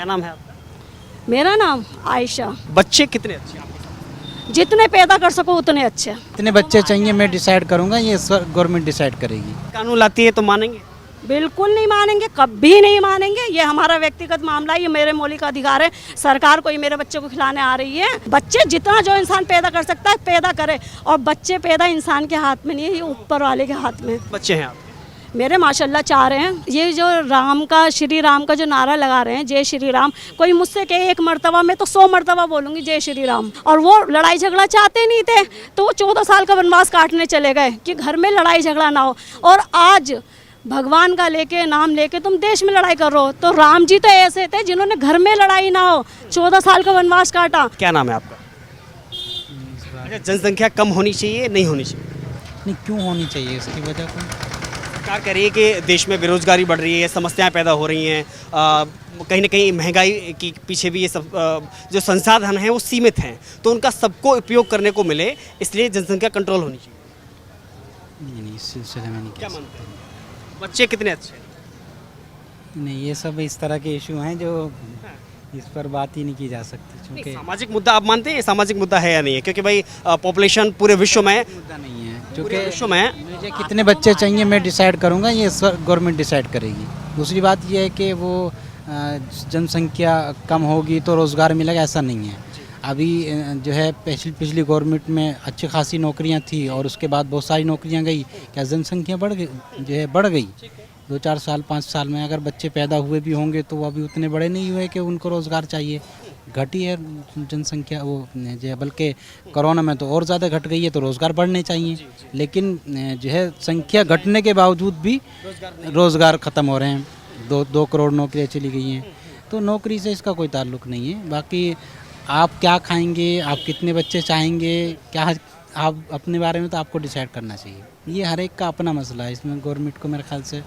क्या नाम है आपका? मेरा नाम आयशा। बच्चे कितने अच्छे हैं आपके साथ? जितने पैदा कर सको उतने अच्छे। कितने बच्चे चाहिए मैं डिसाइड करूंगा, ये गवर्नमेंट डिसाइड करेगी। कानून लाती है तो मानेंगे? बिल्कुल नहीं मानेंगे, कभी नहीं मानेंगे। ये हमारा व्यक्तिगत मामला है, ये मेरे मौलिक अधिकार है। सरकार कोई मेरे बच्चे को खिलाने आ रही है। बच्चे जितना जो इंसान पैदा कर सकता है पैदा करे, और बच्चे पैदा इंसान के हाथ में नहीं है, ये ऊपर वाले के हाथ में। बच्चे हैं आप? मेरे माशाल्लाह 4 हैं। ये जो श्री राम का जो नारा लगा रहे हैं, जय श्री राम, कोई मुझसे कहे एक मर्तबा में तो 100 मर्तबा बोलूंगी जय श्री राम। और वो लड़ाई झगड़ा चाहते नहीं थे, तो वो 14 साल का वनवास काटने चले गए कि घर में लड़ाई झगड़ा ना हो। और आज भगवान का लेके नाम लेके तुम देश में लड़ाई कर रहे हो। तो राम जी तो ऐसे थे जिन्होंने घर में लड़ाई ना हो 14 साल का वनवास काटा। क्या नाम है आपका? अच्छा, जनसंख्या कम होनी चाहिए, नहीं होनी चाहिए? नहीं, क्यों होनी चाहिए, इसकी वजह को सरकार कह रही है कि देश में बेरोजगारी बढ़ रही है, समस्याएं पैदा हो रही हैं, कहीं ना कहीं महंगाई के पीछे भी ये सब जो संसाधन हैं वो सीमित हैं, तो उनका सबको उपयोग करने को मिले, इसलिए जनसंख्या कंट्रोल होनी चाहिए। नहीं, इस सिलसिले में नहीं क्या कह मानते हैं? बच्चे कितने अच्छे हैं? सकते। नहीं, ये सब इस तरह के इशू हैं जो इस पर बात ही नहीं की जा सकती, नहीं, क्योंकि सामाजिक मुद्दा आप मानते हैं ये सामाजिक मुद्दा है या नहीं है? क्योंकि भाई पॉपुलेशन पूरे विश्व में मुद्दा नहीं है, पूरे क्योंकि विश्व में मुझे कितने बच्चे चाहिए मैं डिसाइड करूंगा, ये गवर्नमेंट डिसाइड करेगी। दूसरी बात ये है कि वो जनसंख्या कम होगी तो रोज़गार मिलेगा, ऐसा नहीं है। अभी जो है पिछली गवर्नमेंट में अच्छी खासी नौकरियां थी और उसके बाद बहुत सारी नौकरियां गई, क्या जनसंख्या बढ़ गई 2-4 साल 5 साल में। अगर बच्चे पैदा हुए भी होंगे तो वो अभी उतने बड़े नहीं हुए कि उनको रोज़गार चाहिए, घटी है जनसंख्या वो जो है, बल्कि कोरोना में तो और ज़्यादा घट गई है, तो रोज़गार बढ़ने चाहिए। लेकिन जो है संख्या घटने के बावजूद भी रोज़गार ख़त्म हो रहे हैं, 2 करोड़ नौकरियाँ चली गई हैं, तो नौकरी से इसका कोई ताल्लुक़ नहीं है। बाकी आप क्या खाएंगे, आप कितने बच्चे चाहेंगे, क्या आप अपने बारे में तो आपको डिसाइड करना चाहिए। ये हर एक का अपना मसला है, इसमें गवर्नमेंट को मेरे ख्याल से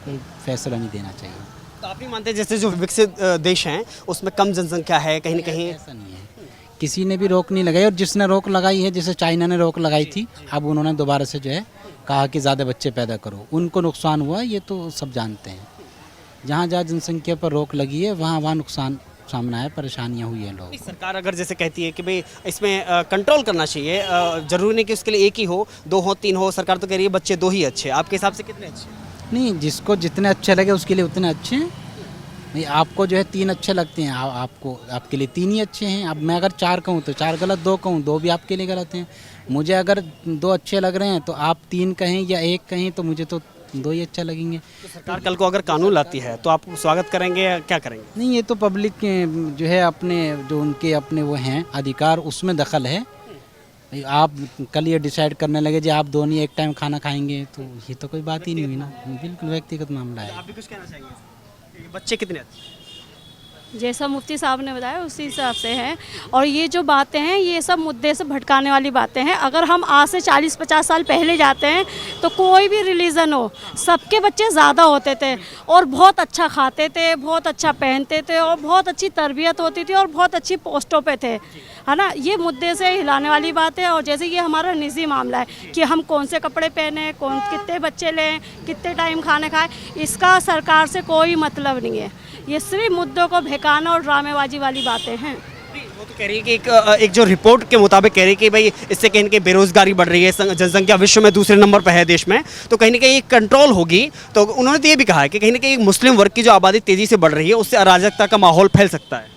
कोई फैसला नहीं देना चाहिए। तो आप नहीं मानते जैसे जो विकसित देश हैं उसमें कम जनसंख्या है, कहीं ना कहीं ऐसा नहीं है, किसी ने भी रोक नहीं लगाई, और जिसने रोक लगाई है, जैसे चाइना ने रोक लगाई थी, अब उन्होंने दोबारा से जो है कहा कि ज़्यादा बच्चे पैदा करो, उनको नुकसान हुआ, ये तो सब जानते हैं। जहाँ जहाँ जनसंख्या पर रोक लगी है वहाँ नुकसान सामना है, परेशानियाँ हुई हैं लोगों को। सरकार अगर जैसे कहती है कि भाई इसमें कंट्रोल करना चाहिए, जरूरी नहीं कि उसके लिए एक ही हो, 2 हो 3 हो, सरकार तो कह रही है बच्चे 2 ही अच्छे, आपके हिसाब से कितने अच्छे? नहीं, जिसको जितने अच्छे लगे उसके लिए उतने अच्छे हैं। नहीं, आपको जो है 3 अच्छे लगते हैं, आपको आपके लिए 3 ही अच्छे हैं। अब मैं अगर 4 कहूँ तो 4 गलत, 2 कहूँ 2 भी आपके लिए गलत हैं। मुझे अगर 2 अच्छे लग रहे हैं तो आप 3 कहें या 1 कहें तो मुझे तो 2 ही अच्छा लगेंगे। तो सरकार कल को अगर कानून लाती है तो आप स्वागत करेंगे या क्या करेंगे? नहीं, ये तो पब्लिक के जो है अपने जो उनके अपने वो हैं अधिकार, उसमें दखल है। आप कल ये डिसाइड करने लगे जी आप दोनों एक टाइम खाना खाएंगे, तो ये तो कोई बात ही नहीं हुई ना, बिल्कुल व्यक्तिगत मामला है। आप भी कुछ कहना चाहेंगे? बच्चे कितने अच्छे? जैसा मुफ्ती साहब ने बताया उसी हिसाब से है। और ये जो बातें हैं ये सब मुद्दे से भटकाने वाली बातें हैं। अगर हम आज से 40-50 साल पहले जाते हैं तो कोई भी रिलीजन हो, सबके बच्चे ज़्यादा होते थे और बहुत अच्छा खाते थे, बहुत अच्छा पहनते थे और बहुत अच्छी तरबियत होती थी और बहुत अच्छी पोस्टों पे थे, है ना। ये मुद्दे से हिलाने वाली बात है। और जैसे ये हमारा निजी मामला है कि हम कौन से कपड़े पहने, कितने बच्चे लें, कितने टाइम खाने खाएं, इसका सरकार से कोई मतलब नहीं है। ये सिर्फ मुद्दों को बहकाना और ड्रामेबाजी वाली बातें हैं। वो तो कह रही है कि एक जो रिपोर्ट के मुताबिक कह रही है कि भाई इससे कहीं ना कहीं बेरोजगारी बढ़ रही है, जनसंख्या विश्व में दूसरे नंबर पर है देश में, तो कहीं ना कहीं कंट्रोल होगी। तो उन्होंने तो ये भी कहा है कि कहीं ना कहीं मुस्लिम वर्ग की जो आबादी तेजी से बढ़ रही है उससे अराजकता का माहौल फैल सकता है।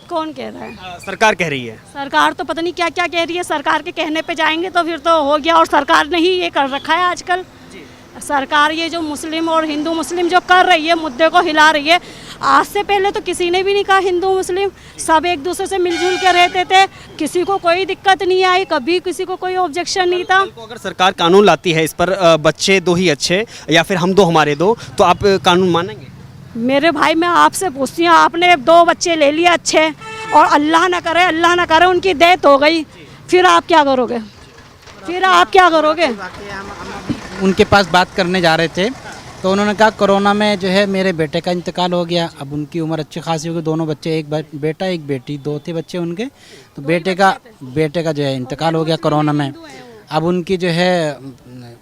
कौन कह रहा है? सरकार कह रही है। सरकार तो पता नहीं क्या क्या कह रही है। सरकार के कहने पे जाएंगे तो फिर तो हो गया। और सरकार ने ही ये कर रखा है आजकल। सरकार ये जो मुस्लिम और हिंदू मुस्लिम जो कर रही है, मुद्दे को हिला रही है। आज से पहले तो किसी ने भी नहीं कहा हिंदू मुस्लिम, सब एक दूसरे से मिलजुल के रहते थे, किसी को कोई दिक्कत नहीं आई, कभी किसी को कोई ऑब्जेक्शन नहीं था। तो अगर सरकार कानून लाती है इस पर बच्चे 2 ही अच्छे या फिर हम 2 हमारे 2, तो आप कानून मानेंगे? मेरे भाई मैं आपसे पूछती हूँ, आपने 2 बच्चे ले लिए अच्छे और अल्लाह ना करे उनकी डेथ हो गई, फिर आप क्या करोगे? फिर आप क्या करोगे? उनके पास बात करने जा रहे थे तो उन्होंने कहा कोरोना में जो है मेरे बेटे का इंतकाल हो गया। अब उनकी उम्र अच्छी खासी होगी, दोनों बच्चे, एक बेटा एक बेटी, 2 थे बच्चे उनके, तो बेटे का जो है इंतकाल हो गया कोरोना में। अब उनकी जो है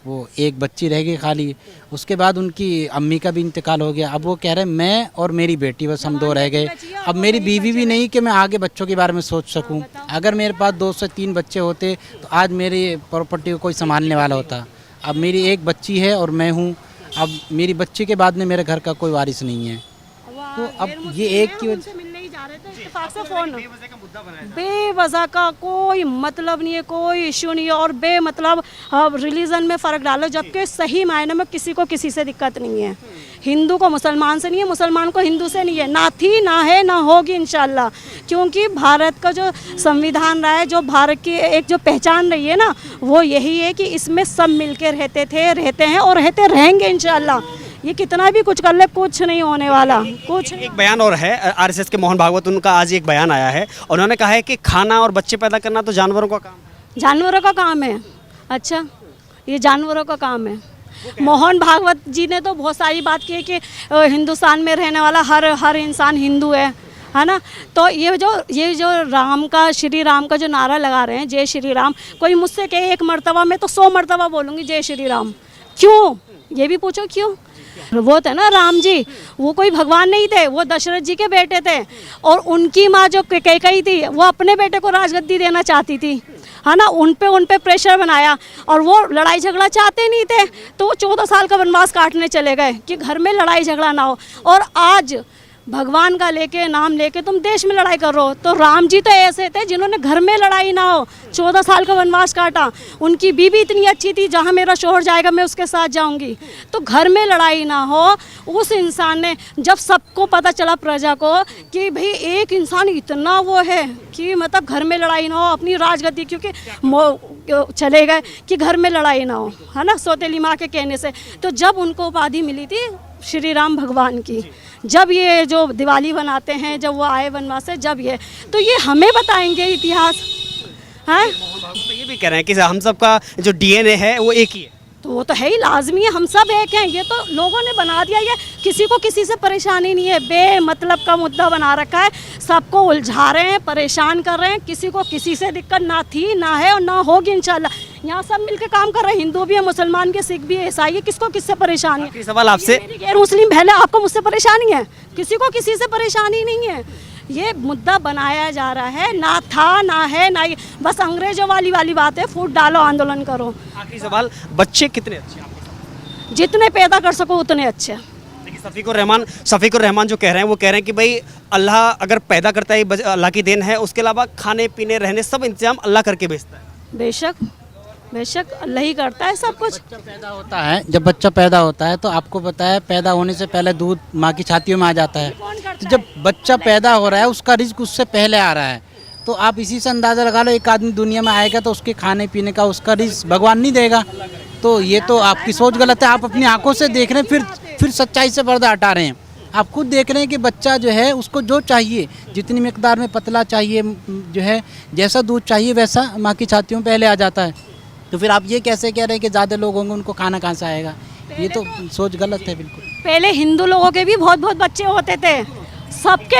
वो एक बच्ची रह गई खाली, उसके बाद उनकी अम्मी का भी इंतकाल हो गया। अब वो कह रहे हैं मैं और मेरी बेटी बस हम दो रह गए। अब मेरी बीवी भी नहीं कि मैं आगे बच्चों के बारे में सोच सकूं। अगर मेरे पास 2 से 3 बच्चे होते तो आज मेरी प्रॉपर्टी को कोई संभालने वाला होता। अब मेरी एक बच्ची है और मैं हूँ। अब मेरी बच्ची के बाद में मेरे घर का कोई वारिस नहीं है। तो अब ये एक की वजह मिलने ही जा रहे थे, इत्तेफाक से फोन बेवजह का कोई मतलब नहीं है, कोई इश्यू नहीं है। और बेमतलब रिलीजन में फ़र्क डालो, जबकि सही मायने में किसी को किसी से दिक्कत नहीं है। हिंदू को मुसलमान से नहीं है, मुसलमान को हिंदू से नहीं है, ना थी ना है ना होगी इंशाल्लाह। क्योंकि भारत का जो संविधान रहा है, जो भारत की एक जो पहचान रही है ना, वो यही है कि इसमें सब मिलके रहते थे, रहते हैं और रहते रहेंगे इंशाल्लाह। ये कितना भी कुछ कर ले, कुछ नहीं होने वाला। कुछ एक बयान और है आरएसएस के मोहन भागवत, उनका आज एक बयान आया है। उन्होंने कहा है कि खाना और बच्चे पैदा करना तो जानवरों का काम है। जानवरों का काम है? अच्छा, ये जानवरों का काम है। मोहन भागवत जी ने तो बहुत सारी बात की है कि हिंदुस्तान में रहने वाला हर इंसान हिंदू है ना। तो ये जो राम का, श्री राम का जो नारा लगा रहे हैं, जय श्री राम, कोई मुझसे कहे 1 मरतबा में तो 100 मरतबा बोलूँगी जय श्री राम। क्यों? ये भी पूछो क्यों। वो थे ना राम जी, वो कोई भगवान नहीं थे, वो दशरथ जी के बेटे थे। और उनकी माँ जो कैकेयी थी, वो अपने बेटे को राजगद्दी देना चाहती थी, है ना। उन पे प्रेशर बनाया और वो लड़ाई झगड़ा चाहते नहीं थे, तो वो 14 साल का वनवास काटने चले गए कि घर में लड़ाई झगड़ा ना हो। और आज भगवान का नाम लेके तुम देश में लड़ाई कर रहे हो। तो राम जी तो ऐसे थे जिन्होंने घर में लड़ाई ना हो 14 साल का वनवास काटा। उनकी बीवी इतनी अच्छी थी, जहाँ मेरा शोहर जाएगा मैं उसके साथ जाऊंगी। तो घर में लड़ाई ना हो। उस इंसान ने, जब सबको पता चला प्रजा को कि भाई एक इंसान इतना वो है कि मतलब घर में लड़ाई ना हो, अपनी राजगद्दी क्योंकि चले गए कि घर में लड़ाई ना हो, है ना, सौतेली माँ के कहने से। तो जब उनको उपाधि मिली थी श्री राम भगवान की, जब ये जो दिवाली बनाते हैं, जब वो आए वनवास से, जब ये, तो ये हमें बताएंगे इतिहास, हैं। तो ये भी कह रहे हैं कि हम सबका जो डीएनए है वो एक ही है। तो वो तो है ही, लाजमी है, हम सब एक हैं। ये तो लोगों ने बना दिया, ये किसी को किसी से परेशानी नहीं है, बेमतलब का मुद्दा बना रखा है, सबको उलझा रहे हैं, परेशान कर रहे हैं। किसी को किसी से दिक्कत ना थी ना है और ना होगी इंशाल्लाह। यहाँ सब मिलकर काम कर रहे हैं, हिंदू भी है, मुसलमान भी है, सिख भी है, ईसाई है, किसको किससे परेशानी है। सवाल आपसे, गैर मुस्लिम बहन है, आपको मुझसे परेशानी है? किसी को किसी से परेशानी नहीं है। ये मुद्दा बनाया जा रहा है, ना था ना है ना, बस अंग्रेजों वाली बात है, फूट डालो आंदोलन करो। आखिरी सवाल, बच्चे कितने अच्छे हैं? जितने पैदा कर सको उतने अच्छे। देखिए शफीकुर रहमान जो कह रहे हैं, वो कह रहे हैं कि भाई अल्लाह अगर पैदा करता है, अल्लाह की देन है, उसके अलावा खाने पीने रहने सब इंतजाम अल्लाह करके भेजता है। बेशक अल्लाह ही करता है सब कुछ। बच्चा पैदा होता है, जब बच्चा पैदा होता है तो आपको पता है पैदा होने से पहले दूध माँ की छातियों में आ जाता है। तो जब बच्चा पैदा हो रहा है उसका रिस्क उससे पहले आ रहा है। तो आप इसी से अंदाज़ा लगा लो, एक आदमी दुनिया में आएगा तो उसके खाने पीने का उसका रिस्क भगवान नहीं देगा। तो ये तो आपकी सोच गलत है। आप अपनी आंखों से देख रहे हैं, फिर सच्चाई से पर्दा हटा रहे हैं। आप खुद देख रहे हैं कि बच्चा जो है उसको जो चाहिए, जितनी मिकदार में पतला चाहिए, जो है जैसा दूध चाहिए वैसा माँ की छातियों में पहले आ जाता है। तो फिर आप ये कैसे कह रहे हैं कि ज़्यादा लोग होंगे उनको खाना कहाँ से आएगा? ये तो सोच गलत है बिल्कुल। पहले हिंदू लोगों के भी बहुत बच्चे होते थे, सबके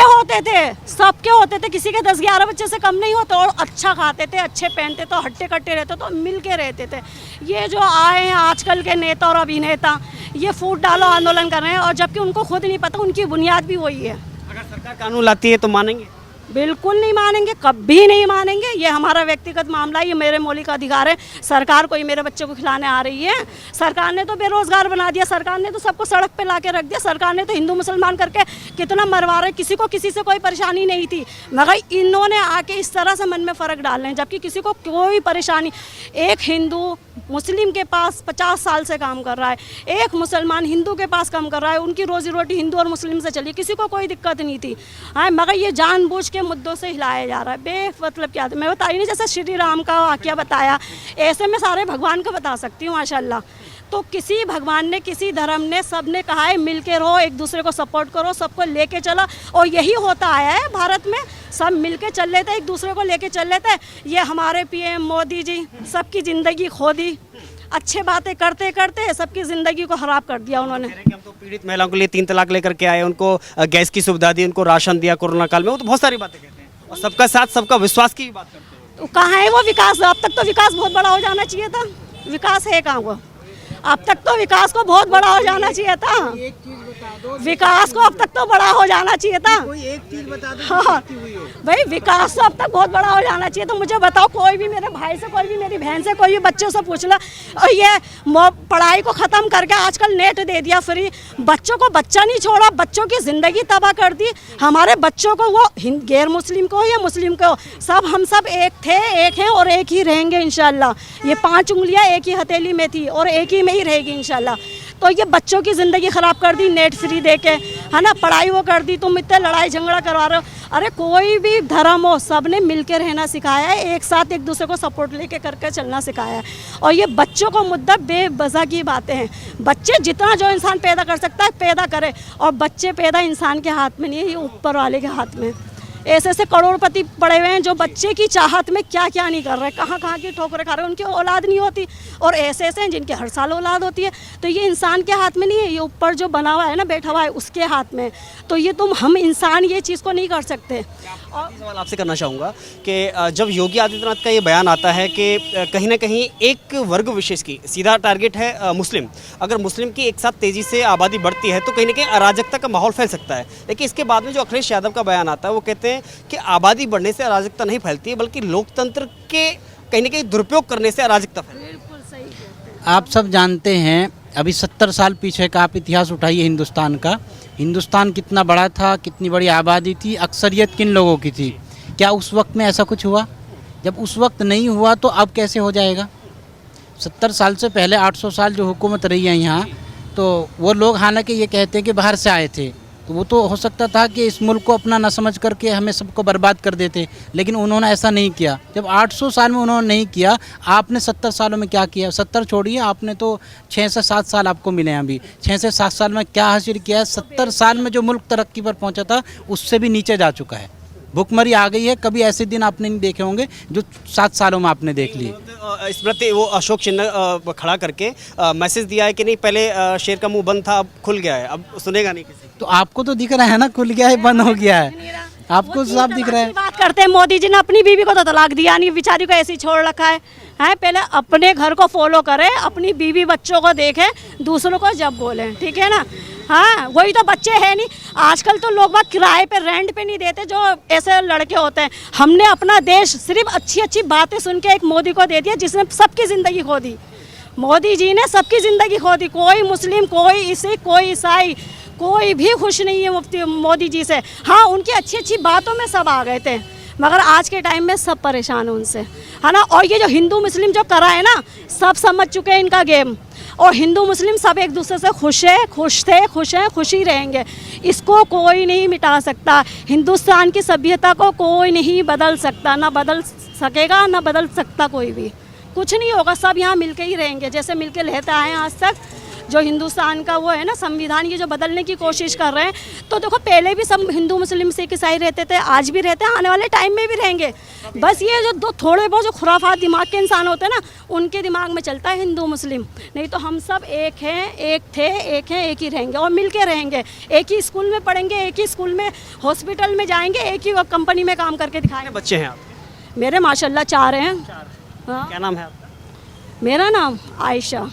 होते थे, किसी के 10-11 बच्चे से कम नहीं होते। और अच्छा खाते थे, अच्छे पहनते थे, हट्टे कट्टे रहते तो मिल के रहते थे। ये जो आए हैं आजकल के नेता और अभिनेता, ये फूट डालो आंदोलन कर रहे हैं, और जबकि उनको खुद नहीं पता उनकी बुनियाद भी वही है। अगर सरकार कानून लाती है तो मानेंगे? बिल्कुल नहीं मानेंगे, कभी नहीं मानेंगे। ये हमारा व्यक्तिगत मामला है, ये मेरे मौलिक अधिकार है। सरकार कोई मेरे बच्चे को खिलाने आ रही है? सरकार ने तो बेरोजगार बना दिया, सरकार ने तो सबको सड़क पे ला के रख दिया, सरकार ने तो हिंदू मुसलमान करके कितना मरवा रहे। किसी को किसी से कोई परेशानी नहीं थी, मगर इन्होंने आके इस तरह से मन में फ़र्क डाल रहे हैं, जबकि किसी को कोई परेशानी। एक हिंदू मुस्लिम के पास 50 साल से काम कर रहा है, एक मुसलमान हिंदू के पास काम कर रहा है, उनकी रोजी रोटी हिंदू और मुस्लिम से चली, किसी को कोई दिक्कत नहीं थी। हाँ, मगर ये जानबूझ के मुद्दों से हिलाया जा रहा है, बेमतलब क्या। मैं बताई नहीं, जैसे श्री राम का वाक़या बताया, ऐसे मैं सारे भगवान का बता सकती हूँ माशाल्लाह। तो किसी भगवान ने, किसी धर्म ने, सब ने कहा है मिल के रहो, एक दूसरे को सपोर्ट करो, सबको लेके चला, और यही होता आया है भारत में। सब मिल के चल लेते, एक दूसरे को लेके चल लेते। ये हमारे पीएम मोदी जी सबकी ज़िंदगी खो दी, अच्छे बातें करते करते सबकी ज़िंदगी को ख़राब कर दिया उन्होंने। हम तो पीड़ित महिलाओं के लिए 3 तलाक लेकर के आए, उनको गैस की सुविधा दी, उनको राशन दिया कोरोना काल में, वो तो बहुत सारी बातें कहते हैं, और सबका साथ सबका विश्वास की भी बात करते हैं। तो कहाँ है वो विकास? अब तक तो विकास बहुत बड़ा हो जाना चाहिए था। विकास है कहाँ वो? अब तक तो विकास को बहुत बड़ा हो जाना चाहिए था। एक चीज बता दो, विकास को अब तक तो बड़ा हो जाना चाहिए था। कोई एक चीज बता दो हाँ जिसकी हुई हो। भाई, विकास तो अब तक बहुत बड़ा हो जाना चाहिए। तो मुझे बताओ, कोई भी मेरे भाई से, कोई भी मेरी बहन से, कोई भी बच्चों से पूछ लो, और ये पढ़ाई को ख़त्म करके आजकल नेट दे दिया फ्री, बच्चों को बच्चा नहीं छोड़ा, बच्चों की ज़िंदगी तबाह कर दी। हमारे बच्चों को, वो गैर मुस्लिम को या मुस्लिम को, सब हम सब एक थे, एक हैं और एक ही रहेंगे इंशाल्लाह। ये 5 उंगलियां एक ही हथेली में थी और एक ही में ही रहेगी इंशाल्लाह। तो ये बच्चों की ज़िंदगी ख़राब कर दी नेट फ्री दे के, है ना, पढ़ाई वो कर दी। तुम इतने लड़ाई झगड़ा करवा रहे हो। अरे कोई भी धर्म हो, सब ने मिल के रहना सिखाया है, एक साथ एक दूसरे को सपोर्ट लेके करके चलना सिखाया है। और ये बच्चों को मुद्दा बेवजह की बातें हैं। बच्चे जितना जो इंसान पैदा कर सकता है पैदा करे, और बच्चे पैदा इंसान के हाथ में नहीं है, ये ऊपर वाले के हाथ में। ऐसे ऐसे करोड़पति पड़े हुए हैं जो बच्चे की चाहत में क्या क्या नहीं कर रहे, कहाँ कहाँ की ठोकरें खा रहे हैं, उनकी औलाद नहीं होती। और ऐसे ऐसे हैं जिनके हर साल औलाद होती है। तो ये इंसान के हाथ में नहीं है, ये ऊपर जो बना हुआ है ना, बैठा हुआ है, उसके हाथ में। तो ये हम इंसान ये चीज़ को नहीं कर सकते। और सवाल आपसे करना चाहूँगा कि जब योगी आदित्यनाथ का ये बयान आता है कि कहीं ना कहीं एक वर्ग विशेष की सीधा टारगेट है मुस्लिम, अगर मुस्लिम की एक साथ तेज़ी से आबादी बढ़ती है तो कहीं ना कहीं अराजकता का माहौल फैल सकता है। लेकिन इसके बाद में जो अखिलेश यादव का बयान आता है, वो कहते हैं कि आबादी बढ़ने से अराजकता नहीं फैलती है, बल्कि लोकतंत्र के कहीं ना कहीं दुरुपयोग करने से अराजकता फैलती है। बिल्कुल सही कहते हैं। आप सब जानते हैं, अभी 70 साल पीछे का आप इतिहास उठाइए हिंदुस्तान का। हिंदुस्तान कितना बड़ा था, कितनी बड़ी आबादी थी, अक्सरियत किन लोगों की थी? क्या उस वक्त में ऐसा कुछ हुआ? जब उस वक्त नहीं हुआ तो अब कैसे हो जाएगा? 70 साल से पहले 800 साल जो हुकूमत रही है यहाँ, तो वो लोग हालांकि ये कहते हैं कि बाहर से आए थे, तो वो तो हो सकता था कि इस मुल्क को अपना ना समझ करके हमें सबको बर्बाद कर देते, लेकिन उन्होंने ऐसा नहीं किया। जब 800 साल में उन्होंने नहीं किया, आपने 70 सालों में क्या किया? 70 छोड़िए, आपने तो 6 से 7 साल आपको मिले हैं अभी। 6 से 7 साल में क्या हासिल किया है? 70 साल में जो मुल्क तरक्की पर पहुंचा था उससे भी नीचे जा चुका है। भुखमरी आ गई है। कभी ऐसे दिन आपने नहीं देखे होंगे जो 7 सालों में आपने देख लिए। इस प्रति वो अशोक चिन्ह खड़ा करके मैसेज दिया है कि नहीं, पहले शेर का मुंह बंद था, अब खुल गया है, अब सुनेगा नहीं किसी। तो आपको तो दिख रहा है ना, खुल गया है, बंद हो गया है, आपको साफ दिख रहा है। बात करते हैं, मोदी जी ने अपनी बीवी को तो तलाक दिया नहीं, बेचारी को ऐसे ही छोड़ रखा है। पहले अपने घर को फॉलो करें, अपनी बीवी बच्चों को देखें, दूसरों को जब बोलें, ठीक है ना। हाँ, वही तो बच्चे हैं नहीं। आजकल तो लोग बात किराए पे, रेंट पे नहीं देते जो ऐसे लड़के होते हैं। हमने अपना देश सिर्फ अच्छी अच्छी बातें सुन के एक मोदी को दे दिया जिसने सबकी ज़िंदगी खो दी। मोदी जी ने सबकी ज़िंदगी खो दी। कोई मुस्लिम, कोई सिख, कोई ईसाई, कोई भी खुश नहीं है मुफ्ती मोदी जी से। हाँ, उनकी अच्छी अच्छी बातों में सब आ गए थे, मगर आज के टाइम में सब परेशान हैं उनसे, है ना। और ये जो हिंदू मुस्लिम जो करा है ना, सब समझ चुके हैं इनका गेम। और हिंदू मुस्लिम सब एक दूसरे से खुश है, खुश थे, खुश हैं, खुश ही रहेंगे। इसको कोई नहीं मिटा सकता। हिंदुस्तान की सभ्यता को कोई नहीं बदल सकता, ना बदल सकेगा, ना बदल सकता कोई भी। कुछ नहीं होगा, सब यहाँ मिलके ही रहेंगे जैसे मिलके रहते आए हैं आज तक। जो हिंदुस्तान का वो है ना संविधान, ये जो बदलने की कोशिश कर रहे हैं, तो देखो पहले भी सब हिंदू मुस्लिम सिख ईसाई रहते थे, आज भी रहते हैं, आने वाले टाइम में भी रहेंगे। बस ये जो दो थोड़े बहुत जो खुराफात दिमाग के इंसान होते हैं ना, उनके दिमाग में चलता है हिंदू मुस्लिम। नहीं तो हम सब एक हैं, एक थे, एक हैं, एक ही रहेंगे और मिल के रहेंगे। एक ही स्कूल में पढ़ेंगे, एक ही स्कूल में, हॉस्पिटल में जाएंगे, एक ही कंपनी में काम करके दिखाएंगे। बच्चे हैं आप? मेरे माशाल्लाह 4 हैं। हाँ, क्या नाम है आपका? मेरा नाम आयशा।